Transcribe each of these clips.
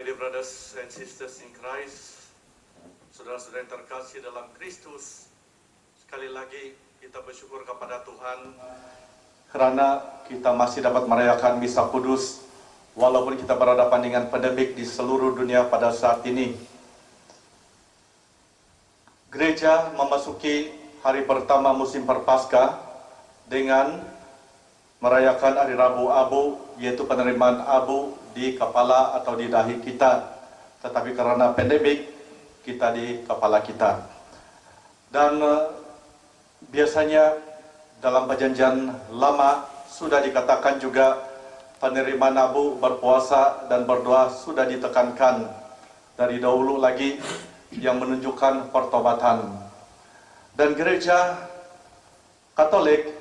Dear brothers and sisters in Christ, saudara-saudara yang terkasih dalam Kristus, sekali lagi kita bersyukur kepada Tuhan karena kita masih dapat merayakan Misa Kudus walaupun kita berhadapan dengan pandemik di seluruh dunia pada saat ini. Gereja memasuki hari pertama musim Prapaskah dengan merayakan hari Rabu Abu, yaitu penerimaan abu di kepala atau di dahi kita. Tetapi karena pandemik, kita di kepala kita. Dan biasanya dalam perjanjian lama sudah dikatakan juga penerimaan abu, berpuasa dan berdoa sudah ditekankan dari dahulu lagi, yang menunjukkan pertobatan. Dan gereja Katolik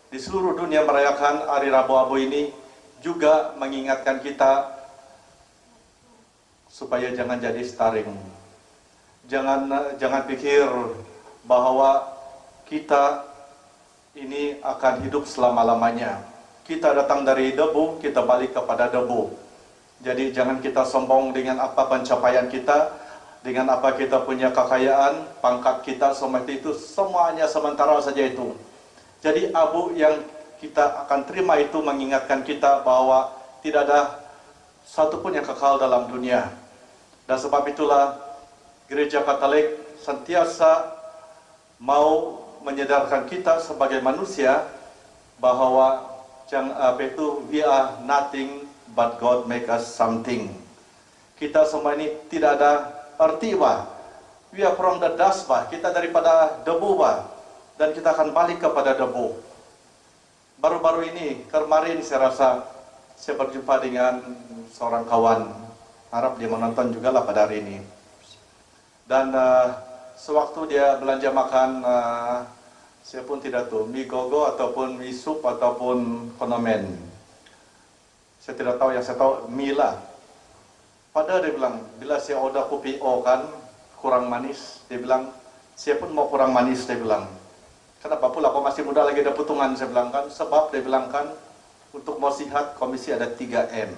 di seluruh dunia merayakan hari Rabu Abu ini juga mengingatkan kita supaya jangan jadi staring. Jangan pikir bahwa kita ini akan hidup selama-lamanya. Kita datang dari debu, kita balik kepada debu. Jadi jangan kita sombong dengan apa pencapaian kita, dengan apa kita punya kekayaan, pangkat kita, semua itu semuanya sementara saja itu. Jadi abu yang kita akan terima itu mengingatkan kita bahwa tidak ada satupun yang kekal dalam dunia. Dan sebab itulah Gereja Katolik sentiasa mau menyadarkan kita sebagai manusia bahwa we are nothing but God make us something. Kita semua ini tidak ada arti, we are from the dust, kita daripada debu, dan kita akan balik kepada debu. Baru-baru ini, kemarin saya rasa saya berjumpa dengan seorang kawan, harap dia menonton juga lah pada hari ini. Dan sewaktu dia belanja makan, saya pun tidak tahu, mie gogo ataupun mie sup ataupun konomen. Saya tidak tahu, yang saya tahu mie lah. Padahal dia bilang, bila saya order kopi O kan, kurang manis. Dia bilang, saya pun mau kurang manis, dia bilang. Kenapa pula kau masih muda lagi ada putungan, saya bilang kan. Sebab dia bilang kan, untuk mau sihat komisi ada 3M.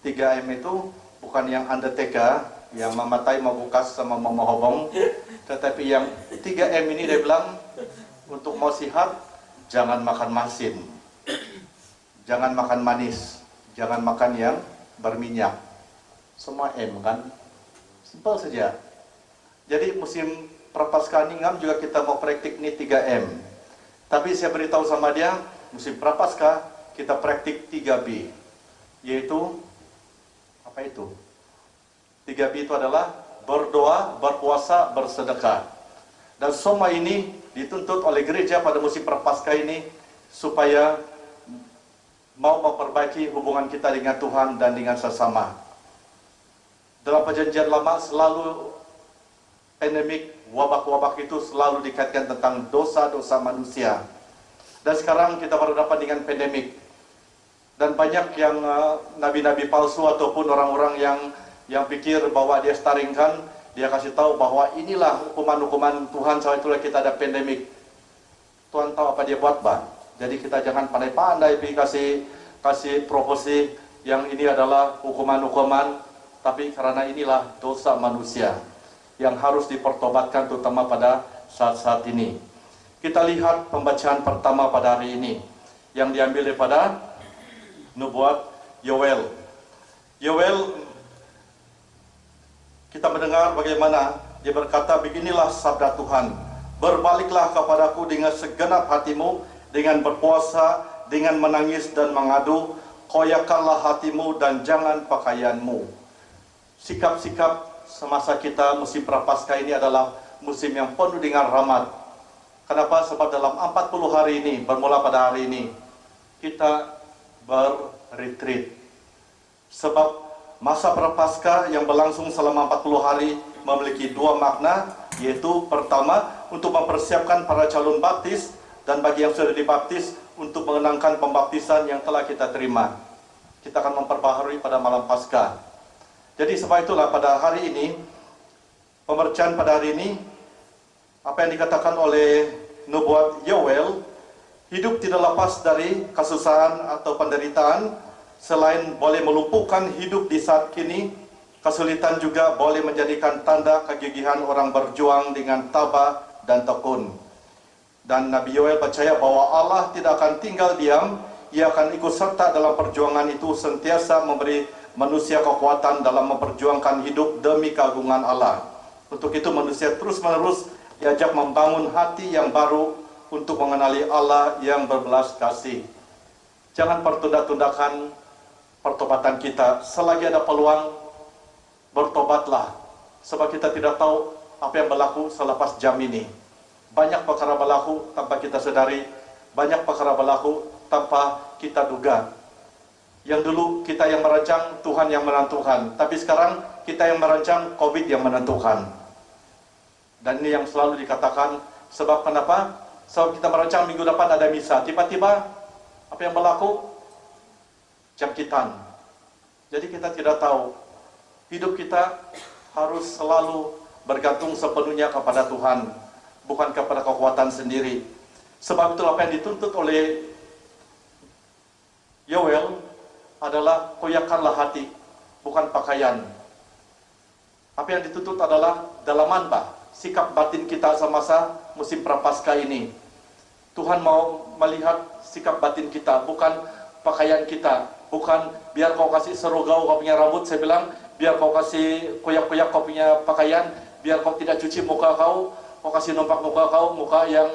3M itu bukan yang undertaker, yang mematai, membukas sama memohobong. Tetapi yang 3M ini dia bilang, untuk mau sihat, jangan makan masin. Jangan makan manis. Jangan makan yang berminyak. Semua M kan. Simpel saja. Jadi musim Prapaskah Ningam juga kita mau praktik ini 3M. Tapi saya beritahu sama dia, musim Prapaskah kita praktik 3B. Yaitu, apa itu? 3B itu adalah berdoa, berpuasa, bersedekah. Dan semua ini dituntut oleh gereja pada musim Prapaskah ini supaya mau memperbaiki hubungan kita dengan Tuhan dan dengan sesama. Dalam perjanjian lama selalu pandemik, wabak-wabak itu selalu dikaitkan tentang dosa-dosa manusia. Dan sekarang kita berhadapan dengan pandemik. Dan banyak yang nabi-nabi palsu ataupun orang-orang yang pikir bahwa dia staringkan, dia kasih tahu bahwa inilah hukuman-hukuman Tuhan, sebab itulah kita ada pandemik. Tuhan tahu apa dia buat, Jadi kita jangan pandai-pandai kasih proposi yang ini adalah hukuman-hukuman, tapi karena inilah dosa manusia yang harus dipertobatkan, terutama pada saat-saat ini. Kita lihat pembacaan pertama pada hari ini yang diambil daripada nubuat Yoel. Yoel, kita mendengar bagaimana dia berkata, beginilah sabda Tuhan, berbaliklah kepadaku dengan segenap hatimu, dengan berpuasa, dengan menangis dan mengadu, koyakanlah hatimu dan jangan pakaianmu. Sikap-sikap semasa kita musim Prapaskah ini adalah musim yang penuh dengan rahmat. Kenapa? Sebab dalam 40 hari ini, bermula pada hari ini, kita berretreat. Sebab masa Prapaskah yang berlangsung selama 40 hari memiliki dua makna, yaitu pertama, untuk mempersiapkan para calon baptis, dan bagi yang sudah dibaptis, untuk mengenangkan pembaptisan yang telah kita terima. Kita akan memperbaharui pada malam Paskah. Jadi sebab itulah pada hari ini, pembacaan pada hari ini, apa yang dikatakan oleh nubuat Yoel, hidup tidak lepas dari kesusahan atau penderitaan, selain boleh melumpuhkan hidup di saat kini, Kesulitan juga boleh menjadikan tanda kegigihan orang berjuang dengan tabah dan tekun. Dan Nabi Yoel percaya bahwa Allah tidak akan tinggal diam, Ia akan ikut serta dalam perjuangan itu, sentiasa memberi manusia kekuatan dalam memperjuangkan hidup demi keagungan Allah. Untuk itu manusia terus-menerus diajak membangun hati yang baru untuk mengenali Allah yang berbelas kasih. Jangan pertunda-tundakan pertobatan kita. Selagi ada peluang, bertobatlah, sebab kita tidak tahu apa yang berlaku selepas jam ini. Banyak perkara berlaku tanpa kita sedari, banyak perkara berlaku tanpa kita duga. Yang dulu kita yang merancang, Tuhan yang menentukan, tapi sekarang kita yang merancang, COVID yang menentukan. Dan ini yang selalu dikatakan, sebab kenapa? Sebab kita merancang minggu depan ada misa, tiba-tiba apa yang berlaku? Jangkitan. Jadi kita tidak tahu. Hidup kita harus selalu bergantung sepenuhnya kepada Tuhan, bukan kepada kekuatan sendiri. Sebab itulah apa yang dituntut oleh Yoel adalah koyakanlah hati, bukan pakaian. Apa yang dituntut adalah dalaman sikap batin kita semasa musim prapaskah ini. Tuhan mau melihat sikap batin kita, bukan pakaian kita. Bukan biar kau kasih serugau kau punya rambut, saya bilang, biar kau kasih koyak-koyak kau punya pakaian, biar kau tidak cuci muka kau kasih numpak muka kau, muka yang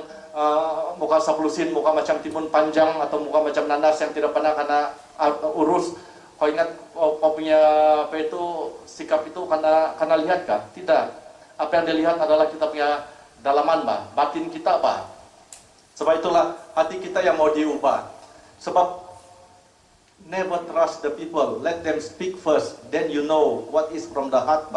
muka saplusin, muka macam timun panjang, atau muka macam nanas yang tidak pernah kena urus. Kau ingat kau punya apa itu, sikap itu karena lihat kah? Tidak. Apa yang dilihat adalah kita punya dalaman batin kita Sebab itulah hati kita yang mau diubah. Sebab never trust the people, let them speak first, then you know what is from the heart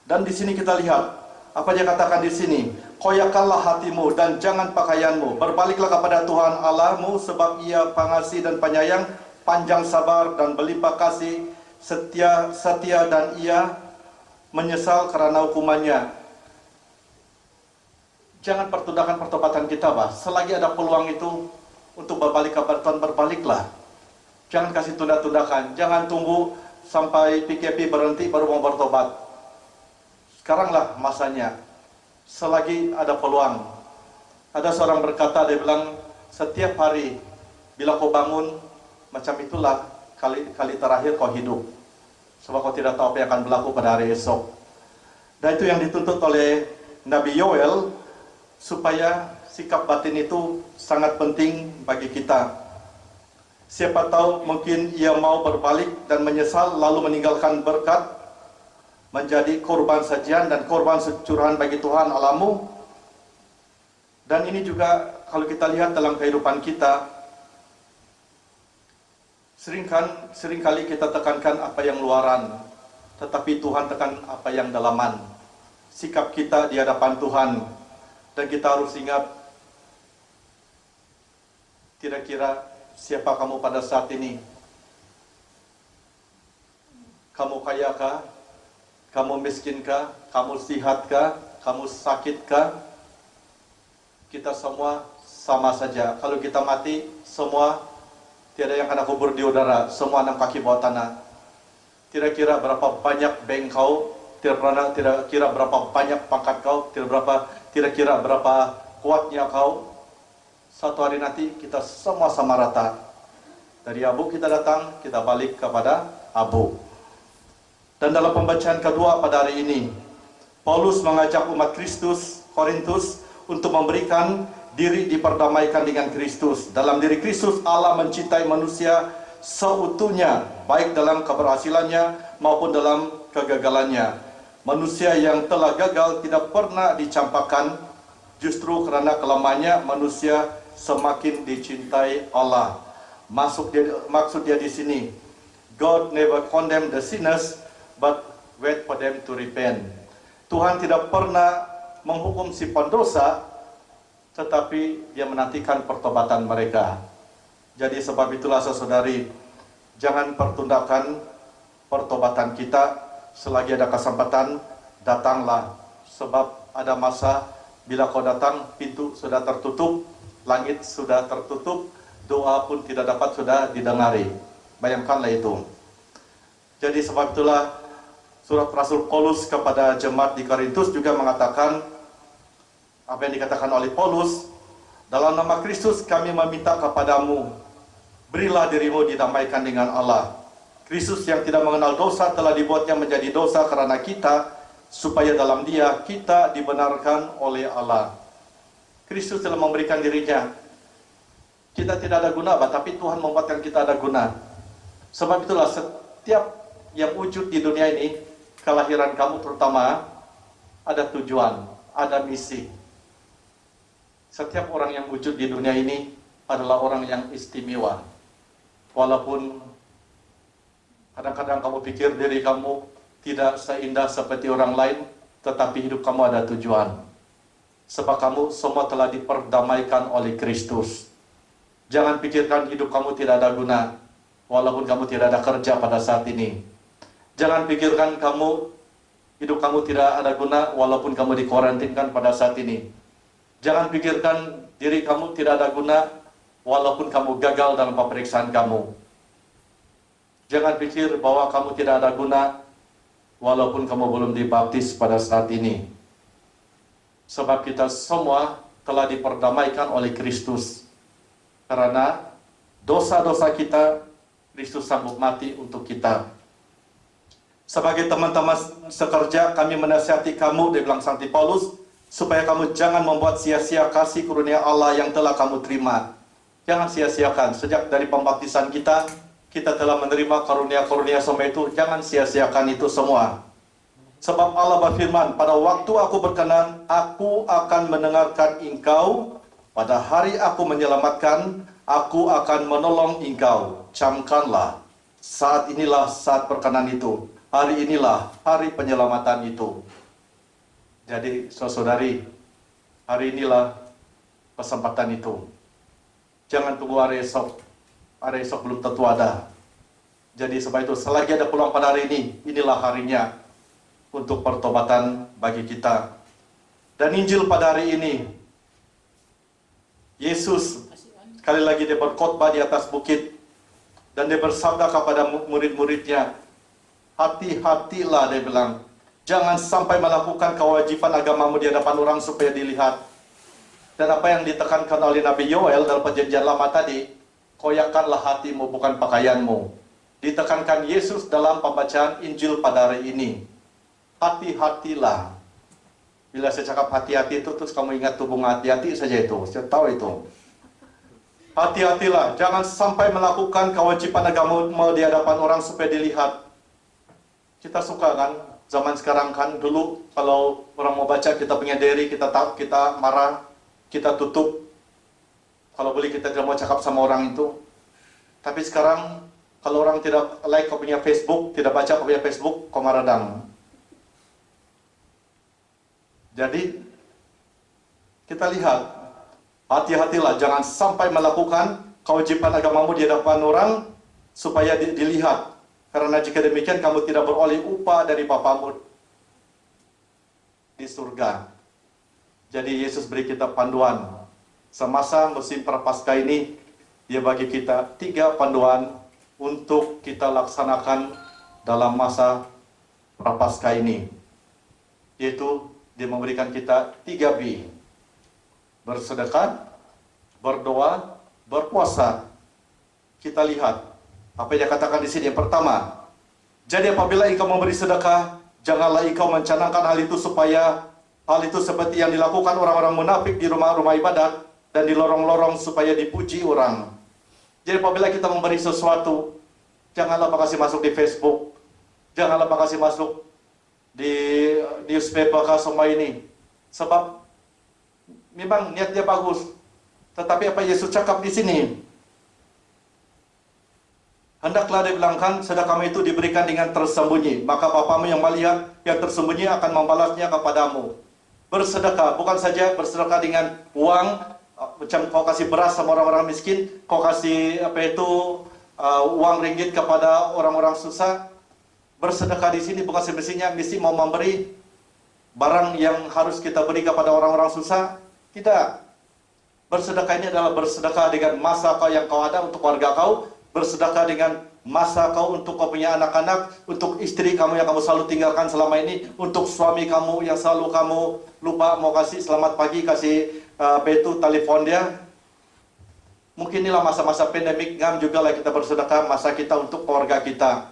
Dan di sini kita lihat apa dia katakan di sini, koyakanlah hatimu dan jangan pakaianmu, berbaliklah kepada Tuhan Allahmu, sebab Ia pengasih dan penyayang, panjang sabar dan berlimpah kasih, setia dan Ia menyesal karena hukumannya. Jangan pertundakan pertobatan kita selagi ada peluang itu untuk berbalik kepada Tuhan, berbaliklah. Jangan kasih tunda-tundakan, jangan tunggu sampai PKP berhenti baru mau bertobat. Sekaranglah masanya, selagi ada peluang. Ada seorang berkata, dia bilang, setiap hari bila kau bangun, macam itulah kali terakhir kau hidup. Sebab kau tidak tahu apa yang akan berlaku pada hari esok. Dan itu yang dituntut oleh Nabi Yoel, supaya sikap batin itu sangat penting bagi kita. Siapa tahu mungkin ia mau berbalik dan menyesal lalu meninggalkan berkat, menjadi korban sajian dan korban curahan bagi Tuhan Allahmu. Dan ini juga kalau kita lihat dalam kehidupan kita, seringkali kita tekankan apa yang luaran, tetapi Tuhan tekan apa yang dalaman. Sikap kita di hadapan Tuhan. Dan kita harus ingat, kira-kira siapa kamu pada saat ini? Kamu kayakah? Kamu miskinkah? Kamu sihatkah? Kamu sakitkah? Kita semua sama saja. Kalau kita mati, semua tiada yang kena kubur di udara, semua 6 kaki bawah tanah. Kira-kira berapa banyak bank kau? Kira-kira berapa banyak pangkat kau? Kira-kira berapa kuatnya kau? Satu hari nanti kita semua sama rata. Dari abu kita datang, kita balik kepada abu. Dan dalam pembacaan kedua pada hari ini, Paulus mengajak umat Kristus, Korintus, untuk memberikan diri diperdamaikan dengan Kristus. Dalam diri Kristus, Allah mencintai manusia seutuhnya, baik dalam keberhasilannya maupun dalam kegagalannya. Manusia yang telah gagal tidak pernah dicampakkan, justru karena kelemahannya manusia semakin dicintai Allah. Maksud dia di sini, God never condemn the sinners, but wait for them to repent. Tuhan tidak pernah menghukum si pendosa, tetapi Dia menantikan pertobatan mereka. Jadi sebab itulah saudari, jangan pertundakan pertobatan kita. Selagi ada kesempatan, datanglah. Sebab ada masa bila kau datang, pintu sudah tertutup, langit sudah tertutup, doa pun tidak dapat sudah didengari. Bayangkanlah itu. Jadi sebab itulah Surat Rasul Paulus kepada jemaat di Korintus juga mengatakan apa yang dikatakan oleh Paulus, dalam nama Kristus kami meminta kepadamu, berilah dirimu didamaikan dengan Allah. Kristus yang tidak mengenal dosa telah dibuatnya menjadi dosa karena kita, supaya dalam Dia kita dibenarkan oleh Allah. Kristus telah memberikan dirinya. Kita tidak ada guna, tapi Tuhan membuatkan kita ada guna. Sebab itulah setiap yang wujud di dunia ini, kelahiran kamu terutama, ada tujuan, ada misi. Setiap orang yang wujud di dunia ini adalah orang yang istimewa. Walaupun kadang-kadang kamu pikir diri kamu tidak seindah seperti orang lain, tetapi hidup kamu ada tujuan. Sebab kamu semua telah diperdamaikan oleh Kristus. Jangan pikirkan hidup kamu tidak ada guna, walaupun kamu tidak ada kerja pada saat ini. Jangan pikirkan hidup kamu tidak ada guna, walaupun kamu dikarantinkan pada saat ini. Jangan pikirkan diri kamu tidak ada guna, walaupun kamu gagal dalam pemeriksaan kamu. Jangan pikir bahwa kamu tidak ada guna, walaupun kamu belum dibaptis pada saat ini. Sebab kita semua telah diperdamaikan oleh Kristus. Karena dosa-dosa kita, Kristus sanggup mati untuk kita. Sebagai teman-teman sekerja, kami menasihati kamu, dia bilang Santi Paulus, supaya kamu jangan membuat sia-sia kasih karunia Allah yang telah kamu terima. Jangan sia-siakan. Sejak dari pembaptisan kita telah menerima karunia-karunia semua itu. Jangan sia-siakan itu semua. Sebab Allah berfirman, pada waktu aku berkenan, aku akan mendengarkan engkau. Pada hari aku menyelamatkan, aku akan menolong engkau. Camkanlah, saat inilah saat perkenan itu. Hari inilah hari penyelamatan itu. Jadi saudari, hari inilah kesempatan itu. Jangan tunggu hari esok. Hari esok belum tentu ada. Jadi sebab itu selagi ada peluang pada hari ini, inilah harinya untuk pertobatan bagi kita. Dan Injil pada hari ini, Yesus sekali lagi dia berkhotbah di atas bukit dan dia bersabda kepada murid-muridnya, hati-hatilah, dia bilang, jangan sampai melakukan kewajiban agamamu di hadapan orang supaya dilihat. Dan apa yang ditekankan oleh Nabi Yoel dalam perjanjian lama tadi, koyakanlah hatimu bukan pakaianmu. Ditekankan Yesus dalam pembacaan Injil pada hari ini. Hati-hatilah. Bila saya cakap hati-hati itu, terus kamu ingat tubuh hati-hati saja itu. Saya tahu itu. Hati-hatilah, jangan sampai melakukan kewajiban agamamu di hadapan orang supaya dilihat. Kita suka kan, zaman sekarang kan, dulu kalau orang mau baca kita punya diri, kita marah, kita tutup. Kalau boleh kita tidak mau cakap sama orang itu. Tapi sekarang kalau orang tidak like kau punya Facebook, tidak baca kau punya Facebook, kau marah dang. Jadi kita lihat, hati-hatilah, jangan sampai melakukan kewajiban agamamu di hadapan orang supaya dilihat. Karena jika demikian kamu tidak beroleh upah dari Bapamu di surga. Jadi Yesus beri kita panduan. Semasa musim Prapaskah ini, Dia bagi kita 3 panduan untuk kita laksanakan dalam masa Prapaskah ini. Yaitu Dia memberikan kita 3B. Bersedekah, berdoa, berpuasa. Kita lihat apa yang dia katakan di sini. Yang pertama, jadi apabila engkau memberi sedekah, janganlah engkau mencanangkan hal itu supaya hal itu seperti yang dilakukan orang-orang munafik di rumah-rumah ibadat dan di lorong-lorong supaya dipuji orang. Jadi apabila kita memberi sesuatu, janganlah kasih masuk di Facebook, janganlah kasih masuk di newspaper semua ini. Sebab memang niatnya bagus, tetapi apa Yesus cakap di sini? Hendaklah dibilangkan sedekahmu itu diberikan dengan tersembunyi, maka Bapamu yang melihat yang tersembunyi akan membalasnya kepadamu. Bersedekah, bukan saja bersedekah dengan uang, macam kau kasih beras sama orang-orang miskin, kau kasih uang ringgit kepada orang-orang susah. Bersedekah di sini bukan semestinya mesti mau memberi barang yang harus kita beri kepada orang-orang susah. Tidak. Bersedekah ini adalah bersedekah dengan masa kau yang kau ada untuk keluarga kau. Bersedekah dengan masa kau untuk kau punya anak-anak, untuk istri kamu yang kamu selalu tinggalkan selama ini, untuk suami kamu yang selalu kamu lupa mau kasih selamat pagi, kasih betu telepon dia. Mungkin inilah masa-masa pandemik, ngam juga lah kita bersedekah, masa kita untuk keluarga kita.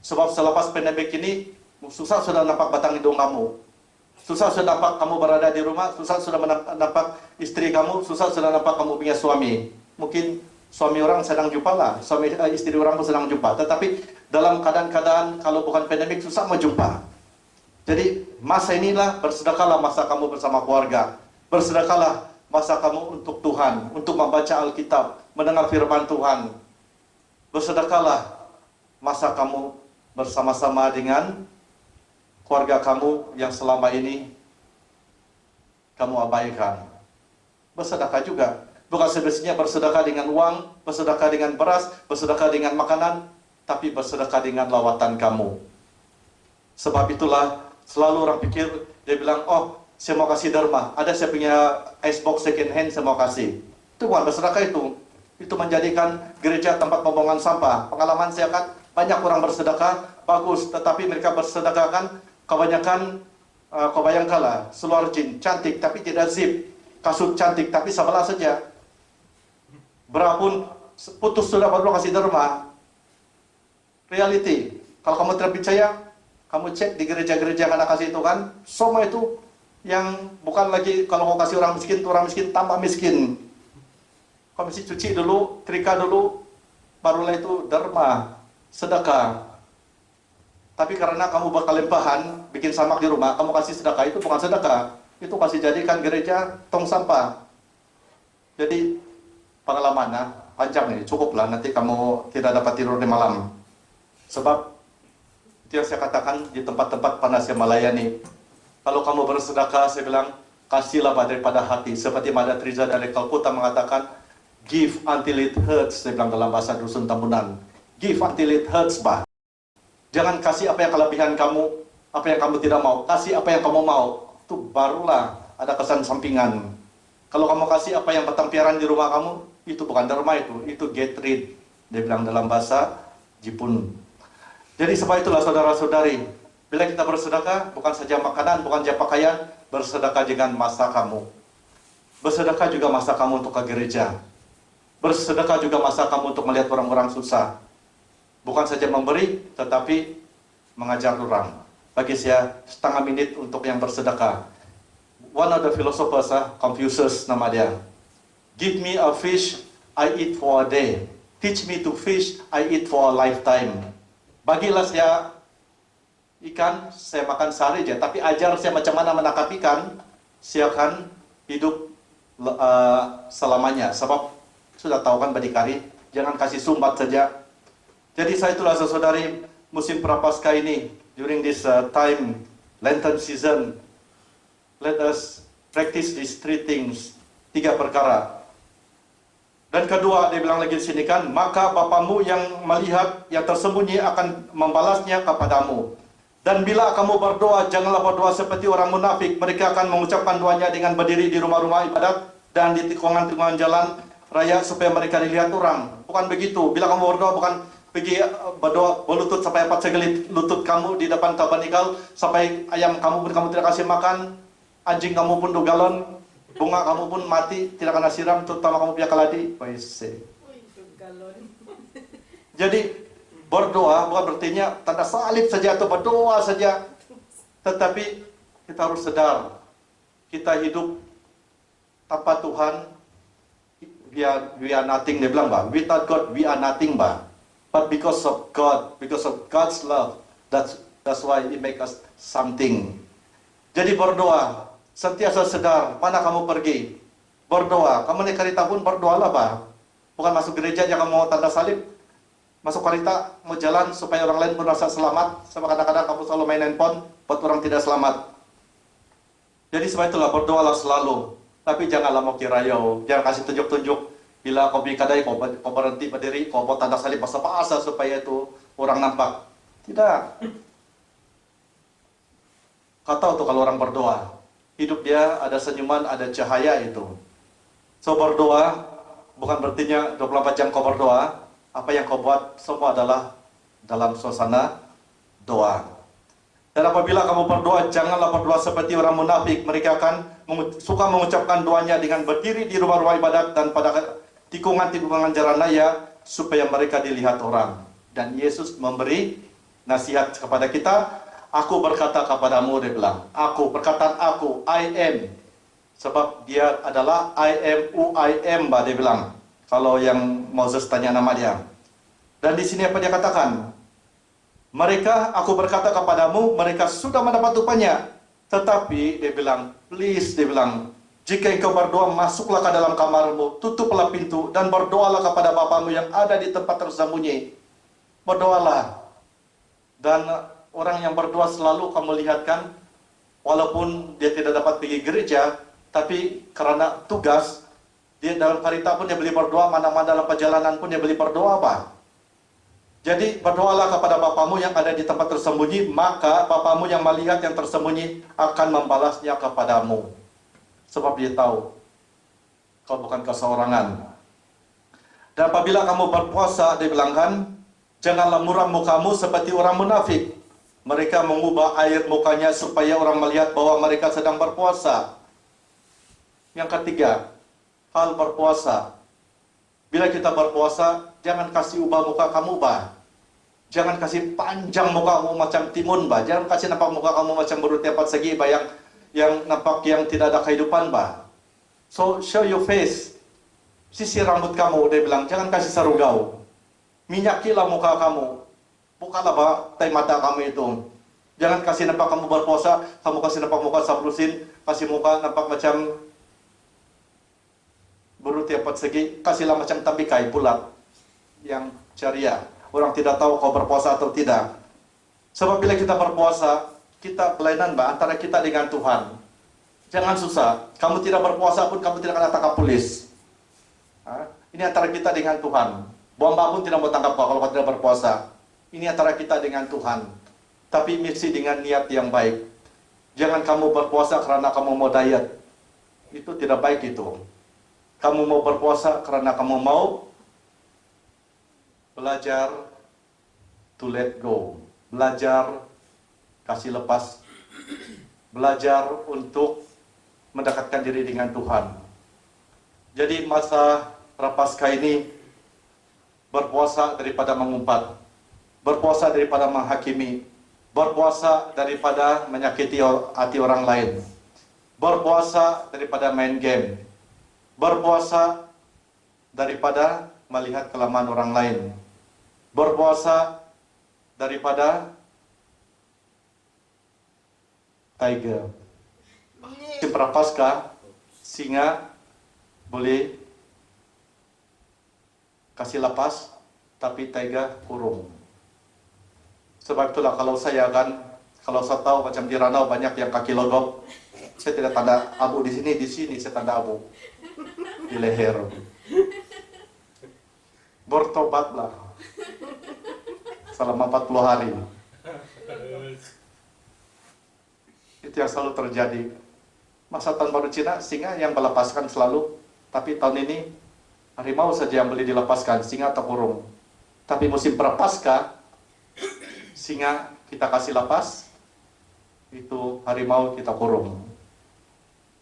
Sebab selepas pandemik ini, susah sudah nampak batang hidung kamu. Susah sudah nampak kamu berada di rumah, susah sudah nampak istri kamu, susah sudah nampak kamu punya suami. Mungkin suami orang sedang jumpa lah, istri orang pun sedang jumpa. Tetapi dalam keadaan-keadaan kalau bukan pandemik, susah mau jumpa. Jadi masa inilah bersedekahlah masa kamu bersama keluarga. Bersedekahlah masa kamu untuk Tuhan, untuk membaca Alkitab, mendengar firman Tuhan. Bersedekahlah masa kamu bersama-sama dengan keluarga kamu yang selama ini kamu abaikan. Bersedekah juga. Bukan semestinya bersedekah dengan uang, bersedekah dengan beras, bersedekah dengan makanan, tapi bersedekah dengan lawatan kamu. Sebab itulah selalu orang pikir, dia bilang, oh saya mau kasih derma, ada saya punya icebox second hand, saya mau kasih. Itu bukan bersedekah itu. Itu menjadikan gereja tempat pembuangan sampah. Pengalaman saya kan, banyak orang bersedekah, bagus, tetapi mereka bersedekah kan, kebanyakan, kau bayangkanlah, seluar jin, cantik tapi tidak zip, kasut cantik tapi sebelah saja. Berapun putus sudah baru kasih derma. Reality, kalau kamu tidak percaya, kamu cek di gereja-gereja yang kasih itu kan, semua itu yang bukan lagi kalau kau kasih orang miskin, itu orang miskin tambah miskin. Kau mesti cuci dulu, trika dulu, barulah itu derma, sedekah. Tapi karena kamu berkelimpahan, bikin samak di rumah, kamu kasih sedekah, itu bukan sedekah. Itu kasih jadikan gereja tong sampah. Jadi pengalaman panjang nih, cukuplah, nanti kamu tidak dapat tidur di malam. Sebab itu yang saya katakan di tempat-tempat panas yang melayani. Kalau kamu bersedekah, saya bilang, kasihlah daripada hati. Seperti Mada Teresa dari Calcutta mengatakan, give until it hurts, saya bilang dalam bahasa Dusun Tambunan. Give until it hurts, bah. Jangan kasih apa yang kelebihan kamu, apa yang kamu tidak mau. Kasih apa yang kamu mau. Itu barulah ada kesan sampingan. Kalau kamu kasih apa yang bertempiaran di rumah kamu, itu bukan derma itu get rid. Dia bilang dalam bahasa Jepun. Jadi sebab itulah saudara-saudari, bila kita bersedekah, bukan saja makanan, bukan saja pakaian, bersedekah dengan masa kamu. Bersedekah juga masa kamu untuk ke gereja. Bersedekah juga masa kamu untuk melihat orang-orang susah. Bukan saja memberi, tetapi mengajar orang. Bagi saya, setengah menit untuk yang bersedekah. One of the philosophers, Confucius nama dia. Give me a fish, I eat for a day. Teach me to fish, I eat for a lifetime. Bagilah saya ikan, saya makan sehari aja. Tapi ajar saya macam mana menangkap ikan, saya akan hidup selamanya. Sebab sudah tahu kan berdikari, jangan kasih sumbat saja. Jadi saya itulah saudari, musim Prapaskah ini, during this time, Lenten season, let us practice these three things, 3 perkara. Dan kedua, dia bilang lagi di sini kan, maka Bapamu yang melihat yang tersembunyi akan membalasnya kepadamu. Dan bila kamu berdoa, janganlah berdoa seperti orang munafik. Mereka akan mengucapkan doanya dengan berdiri di rumah-rumah ibadat dan di tikungan-tikungan jalan raya supaya mereka dilihat orang. Bukan begitu. Bila kamu berdoa, bukan pergi berdoa berlutut sampai 4 segelit lutut kamu di depan tabernakel, sampai ayam kamu pun kamu tidak kasih makan, anjing kamu pun 2 galon, bunga kamu pun mati, tidak kena siram, terutama kamu punya keladi. Jadi berdoa bukan berartinya tanda salib saja atau berdoa saja, tetapi kita harus sadar kita hidup tanpa Tuhan, we are nothing. Dia bilang, bah, without God we are nothing, bah. But because of God, because of God's love, that's why He make us something. Jadi berdoa, sentiasa sedar mana kamu pergi. Berdoa, kamu naik kereta pun berdoalah, bah. Bukan masuk gereja jangan mau tanda salib. Masuk kereta mau jalan supaya orang lain pun merasa selamat. Sama kadang-kadang kamu selalu main handphone buat orang tidak selamat. Jadi sebab itulah berdoalah selalu. Tapi janganlah mau kirayau, jangan kasih tunjuk-tunjuk. Bila kau pergi kedai, kau berhenti berdiri, kau buat tanda salib basah-basah supaya itu orang nampak. Tidak. Kau tahu tuh kalau orang berdoa, hidup dia ada senyuman, ada cahaya itu. So berdoa, bukan berartinya 24 jam kau berdoa, Apa yang kau buat semua adalah dalam suasana doa. Dan apabila kamu berdoa, janganlah berdoa seperti orang munafik. Mereka akan suka mengucapkan doanya dengan berdiri di rumah-rumah ibadat dan pada tikungan-tikungan jalan raya supaya mereka dilihat orang. Dan Yesus memberi nasihat kepada kita. Aku berkata kepadamu, dia bilang. Aku, perkataan aku, I am. Sebab dia adalah I am who I am, dia bilang. Kalau yang Moses tanya nama dia. Dan di sini apa dia katakan? Mereka, aku berkata kepadamu, mereka sudah mendapat upahnya. Tetapi dia bilang, please, dia bilang, jika engkau berdoa, masuklah ke dalam kamarmu, tutuplah pintu, dan berdoalah kepada Bapamu yang ada di tempat tersembunyi. Berdoalah. Dan orang yang berdoa selalu kamu lihatkan, walaupun dia tidak dapat pergi gereja, tapi karena tugas, dia dalam karita pun dia boleh berdoa, mana-mana dalam perjalanan pun dia boleh berdoa, Pak. Jadi berdoalah kepada Bapamu yang ada di tempat tersembunyi, maka Bapamu yang melihat yang tersembunyi akan membalasnya kepadamu. Sebab dia tahu kau bukan keseorangan. Dan apabila kamu berpuasa, dibilangkan, janganlah muram mukamu seperti orang munafik. Mereka mengubah air mukanya supaya orang melihat bahwa mereka sedang berpuasa. Yang ketiga, hal berpuasa. Bila kita berpuasa, jangan kasih ubah muka kamu, Bah. Jangan kasih panjang muka kamu macam timun, Bah. Jangan kasih nampak muka kamu macam berutia empat segi, Bah, yang nampak yang tidak ada kehidupan, Bah. So, show your face. Sisir rambut kamu, dia bilang, jangan kasih sarugau. Minyakilah muka kamu. Bukalah, Bah, tai mata kamu itu. Jangan kasih nampak kamu berpuasa, kamu kasih nampak muka sablusin, kasih muka nampak macam berutia empat segi, kasihlah macam tabikai bulat yang ceria. Orang tidak tahu kau berpuasa atau tidak. Sebab bila kita berpuasa, kita kelainan, Mbak, antara kita dengan Tuhan. Jangan susah. Kamu tidak berpuasa pun kamu tidak akan tangkap polis. Ini antara kita dengan Tuhan. Bomba pun tidak mau tangkap kau kalau kau tidak berpuasa. Ini antara kita dengan Tuhan. Tapi misi dengan niat yang baik. Jangan kamu berpuasa karena kamu mau diet. Itu tidak baik itu. Kamu mau berpuasa karena kamu mau belajar to let go. Belajar kasih lepas. Belajar untuk mendekatkan diri dengan Tuhan. Jadi masa Prapaskah ini berpuasa daripada mengumpat. Berpuasa daripada menghakimi. Berpuasa daripada menyakiti hati orang lain. Berpuasa daripada main game. Berpuasa daripada melihat kelemahan orang lain. Berpuasa daripada tiger. Di Prapaskah, singa boleh kasih lepas, tapi tiger kurung. Sebab itulah kalau saya tahu macam di Ranau banyak yang kaki logok, saya tidak tanda abu di sini saya tanda abu di leher. Bertobatlah selama 40 hari. Itu yang selalu terjadi. Masa tahun baru Cina, singa yang melepaskan selalu, tapi tahun ini harimau saja yang boleh dilepaskan, singa terkurung. Tapi musim Prapaskah, singa kita kasih lepas, itu harimau kita kurung.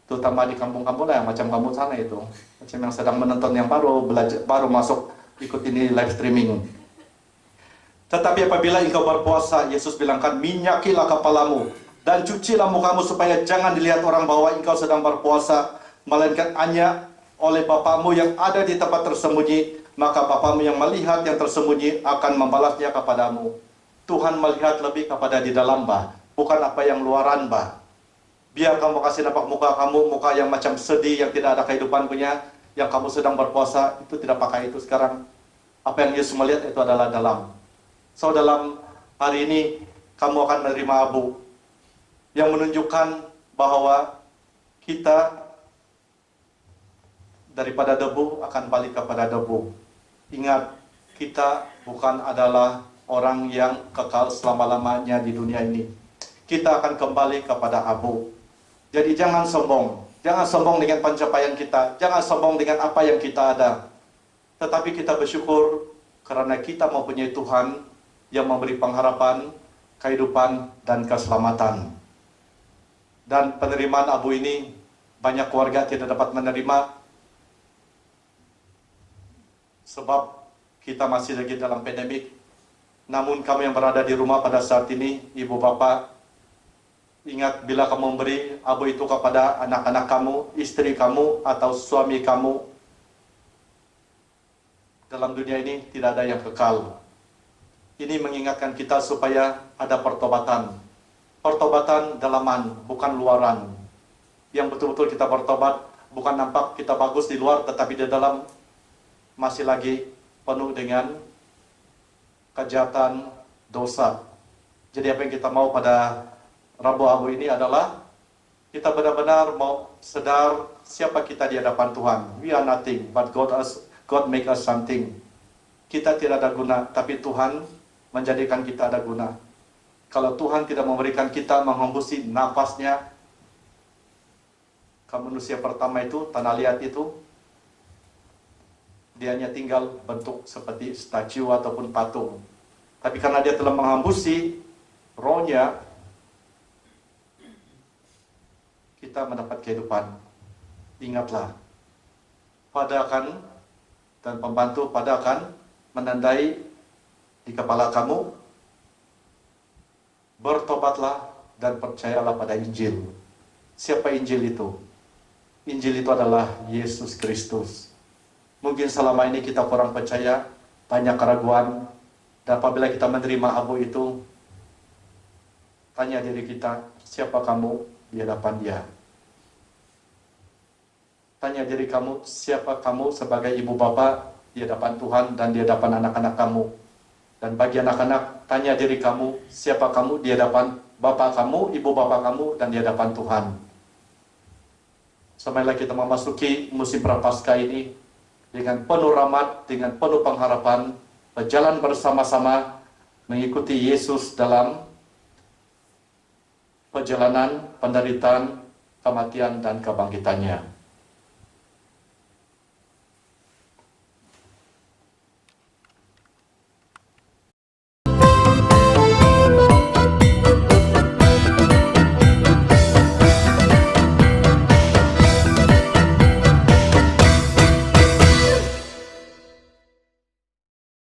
Terutama di kampung-kampung lah, macam kampung sana itu, macam yang sedang menonton yang baru masuk ikut ini live streaming. Tetapi apabila engkau berpuasa, Yesus bilangkan, minyakilah kepalamu dan cucilah mukamu supaya jangan dilihat orang bahwa engkau sedang berpuasa, melainkan hanya oleh Bapamu yang ada di tempat tersembunyi, maka Bapamu yang melihat yang tersembunyi akan membalasnya kepadamu. Tuhan melihat lebih kepada di dalam, Bah, bukan apa yang luaran, Bah. Biar kamu kasih nampak muka kamu, muka yang macam sedih, yang tidak ada kehidupan punya, yang kamu sedang berpuasa, itu tidak pakai itu sekarang. Apa yang Yesus melihat itu adalah dalam. So, dalam hari ini, kamu akan menerima abu, yang menunjukkan bahwa kita daripada debu akan balik kepada debu. Ingat, kita bukan adalah orang yang kekal selama-lamanya di dunia ini. Kita akan kembali kepada abu. Jadi jangan sombong. Jangan sombong dengan pencapaian kita. Jangan sombong dengan apa yang kita ada. Tetapi kita bersyukur Karena kita mempunyai Tuhan yang memberi pengharapan, kehidupan, dan keselamatan. Dan penerimaan abu ini, banyak keluarga tidak dapat menerima, sebab kita masih lagi dalam pandemik. Namun kamu yang berada di rumah pada saat ini, ibu bapak, ingat bila kamu memberi abu itu kepada anak-anak kamu, istri kamu, atau suami kamu, dalam dunia ini tidak ada yang kekal. Ini mengingatkan kita supaya ada pertobatan. Pertobatan dalaman, bukan luaran. Yang betul-betul kita bertobat, bukan nampak kita bagus di luar, tetapi di dalam masih lagi penuh dengan kejahatan, dosa. Jadi apa yang kita mau pada Rabu Abu ini adalah kita benar-benar mau sadar siapa kita di hadapan Tuhan. We are nothing, but God make us something. Kita tidak ada guna, tapi Tuhan menjadikan kita ada guna. Kalau Tuhan tidak memberikan kita menghembusi nafasnya ke manusia pertama itu, tanah liat itu, dia hanya tinggal bentuk seperti stasiun ataupun patung. Tapi karena dia telah menghembusi rohnya, kita mendapat kehidupan. Ingatlah, padakan dan pembantu padakan menandai di kepala kamu, bertobatlah dan percayalah pada Injil. Siapa Injil itu? Injil itu adalah Yesus Kristus. Mungkin selama ini kita kurang percaya, banyak keraguan, dan apabila kita menerima abu itu, tanya diri kita, siapa kamu di hadapan dia? Tanya diri kamu, siapa kamu sebagai ibu bapa di hadapan Tuhan dan di hadapan anak-anak kamu. Dan bagi anak-anak, tanya diri kamu, siapa kamu di hadapan bapak kamu, ibu bapak kamu, dan di hadapan Tuhan. Samailah kita memasuki musim Prapaskah ini dengan penuh rahmat, dengan penuh pengharapan, berjalan bersama-sama mengikuti Yesus dalam perjalanan penderitaan, kematian, dan kebangkitannya.